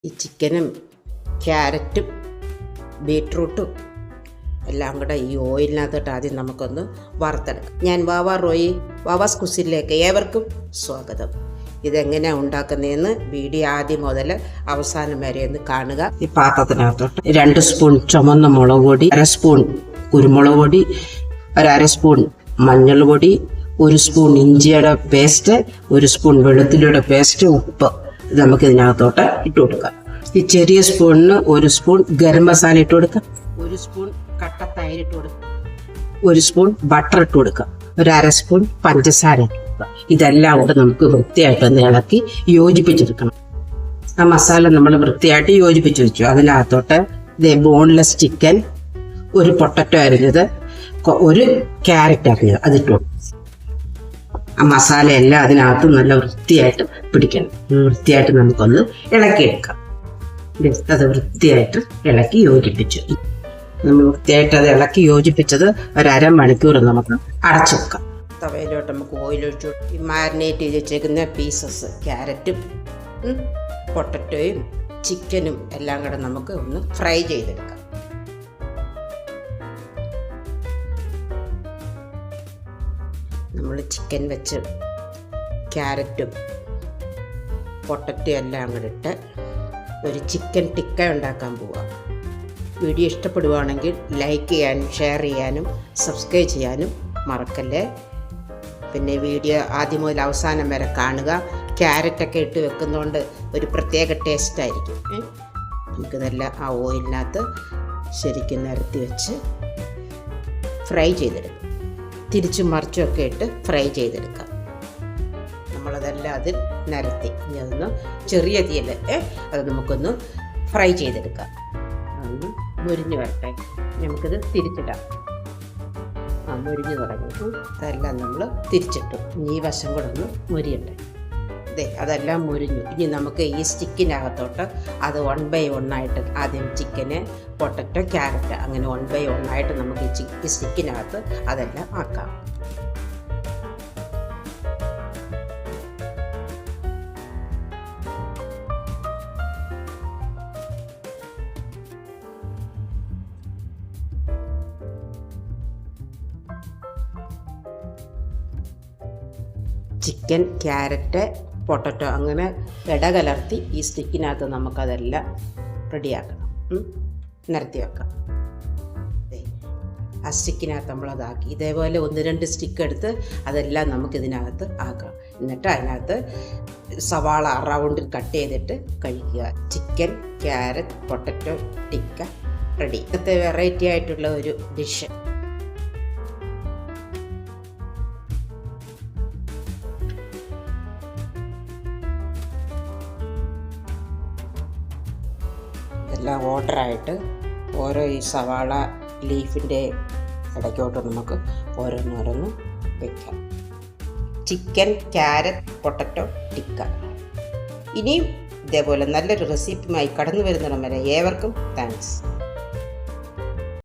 ഈ ചിക്കനും ക്യാരറ്റും ബീട്രൂട്ടും എല്ലാം കൂടെ ഈ ഓയിലിനകത്തോട്ട് ആദ്യം നമുക്കൊന്ന് വറുത്തെടുക്കാം. ഞാൻ വാവാസ് കുസിനിലേക്ക് ഏവർക്കും സ്വാഗതം. ഇതെങ്ങനെയാണ് ഉണ്ടാക്കുന്നതെന്ന് വീഡിയോ ആദ്യം മുതൽ അവസാനം വരെ ഒന്ന് കാണുക. ഈ പാത്രത്തിനകത്തോട്ട് 2 സ്പൂൺ ചുമന്ന മുളക് പൊടി, 1 സ്പൂൺ കുരുമുളക് പൊടി, 1/2 സ്പൂൺ മഞ്ഞൾ പൊടി, 1 സ്പൂൺ ഇഞ്ചിയുടെ പേസ്റ്റ്, 1 സ്പൂൺ വെളുത്തുള്ളിയുടെ പേസ്റ്റ്, ഉപ്പ് ഇത് നമുക്ക് ഇതിനകത്തോട്ട് ഇട്ട് കൊടുക്കാം. ഈ ചെറിയ സ്പൂണിന് 1 സ്പൂൺ ഗരം മസാല ഇട്ട് കൊടുക്കാം, 1 സ്പൂൺ കട്ട തൈര് ഇട്ട് കൊടുക്കാം, 1 സ്പൂൺ ബട്ടർ ഇട്ട് കൊടുക്കാം, 1/2 സ്പൂൺ പഞ്ചസാര ഇട്ട് കൊടുക്കാം. ഇതെല്ലാം കൂടെ നമുക്ക് വൃത്തിയായിട്ടൊന്ന് ഇളക്കി യോജിപ്പിച്ചെടുക്കണം. ആ മസാല നമ്മൾ വൃത്തിയായിട്ട് യോജിപ്പിച്ച് വെച്ചു. അതിനകത്തോട്ട് ബോൺലെസ് ചിക്കൻ, 1 പൊട്ടറ്റോ അരിഞ്ഞത്, 1 ക്യാരറ്റ് അരിഞ്ഞത് അതിട്ട് കൊടുക്കും. ആ മസാലയെല്ലാം അതിനകത്ത് നല്ല വൃത്തിയായിട്ട് പിടിക്കണം. വൃത്തിയായിട്ട് നമുക്കൊന്ന് ഇളക്കിയെടുക്കാം. അത് വൃത്തിയായിട്ട് ഇളക്കി യോജിപ്പിച്ചു. നമ്മൾ വൃത്തിയായിട്ട് അത് ഇളക്കി യോജിപ്പിച്ചത് 1/2 മണിക്കൂർ നമുക്ക് അടച്ചു വെക്കാം. തവയിലോട്ട് നമുക്ക് ഓയിലൊഴിച്ചു ഈ മാരിനേറ്റ് ചെയ്ത് വെച്ചേക്കുന്ന പീസസ് ക്യാരറ്റും പൊട്ടറ്റോയും ചിക്കനും എല്ലാം കൂടെ നമുക്ക് ഒന്ന് ഫ്രൈ ചെയ്തെടുക്കാം. നമ്മൾ ചിക്കൻ വെച്ച് ക്യാരറ്റും പൊട്ടറ്റോ എല്ലാം കൂടെ ഇട്ട് ഒരു ചിക്കൻ ടിക്ക ഉണ്ടാക്കാൻ പോവാം. വീഡിയോ ഇഷ്ടപ്പെടുവാണെങ്കിൽ ലൈക്ക് ചെയ്യാനും ഷെയർ ചെയ്യാനും സബ്സ്ക്രൈബ് ചെയ്യാനും മറക്കല്ലേ. പിന്നെ വീഡിയോ ആദ്യം മുതൽ അവസാനം വരെ കാണുക. ക്യാരറ്റൊക്കെ ഇട്ട് വെക്കുന്നതുകൊണ്ട് ഒരു പ്രത്യേക ടേസ്റ്റ് ആയിരിക്കും. നമുക്കിതെല്ലാം ആ ഓയിലിനകത്ത് ശരിക്കും നിരത്തി വെച്ച് ഫ്രൈ ചെയ്തെടുക്കാം. തിരിച്ചും മറിച്ചുമൊക്കെ ഇട്ട് ഫ്രൈ ചെയ്തെടുക്കാം. നമ്മളതെല്ലാം അതിൽ നിരത്തി ഇനി അതൊന്ന് ചെറിയ തീയിൽ അത് നമുക്കൊന്ന് ഫ്രൈ ചെയ്തെടുക്കാം. ഒന്ന് മുരിഞ്ഞ് വരട്ടെ. നമുക്കിത് തിരിച്ചിടാം. മുരിഞ്ഞ് തുടങ്ങി. അതെല്ലാം നമ്മൾ തിരിച്ചിട്ടു. ഇനി ഈ വശം കൂടെ ഒന്ന് മുരിയട്ടെ. അതെല്ലാം മുരിഞ്ഞു. ഇനി നമുക്ക് ഈ സ്റ്റിക്കിനകത്തോട്ട് അത് 1 by 1 ആയിട്ട് ആദ്യം ചിക്കന്, പൊട്ടറ്റോ, ക്യാരറ്റ് അങ്ങനെ 1 by 1 ആയിട്ട് നമുക്ക് ഈ സ്റ്റിക്കിനകത്ത് അതെല്ലാം ആക്കാം. ചിക്കൻ, ക്യാരറ്റ്, പൊട്ടറ്റോ അങ്ങനെ ഇടകലർത്തി ഈ സ്റ്റിക്കിനകത്ത് നമുക്കതെല്ലാം റെഡിയാക്കണം. നിരത്തി വെക്കാം. ആ സ്റ്റിക്കിനകത്ത് നമ്മളതാക്കി ഇതേപോലെ 1-2 സ്റ്റിക്ക് എടുത്ത് അതെല്ലാം നമുക്കിതിനകത്ത് ആക്കാം. എന്നിട്ട് അതിനകത്ത് സവാള റൗണ്ടിൽ കട്ട് ചെയ്തിട്ട് കഴിക്കുക. Chicken, carrot, potato tikka ready. ഇന്നത്തെ വെറൈറ്റി ആയിട്ടുള്ള ഒരു ഡിഷ്. എല്ലാം ഓർഡറായിട്ട് ഓരോ ഈ സവാള ലീഫിൻ്റെ ഇടയ്ക്കോട്ട് നമുക്ക് ഓരോന്നോരോന്ന് വയ്ക്കാം. Chicken, carrot, potato tikka. ഇനിയും ഇതേപോലെ നല്ലൊരു റെസിപ്പിയുമായി കടന്നു വരുന്നിടം വരെ ഏവർക്കും താങ്ക്സ്.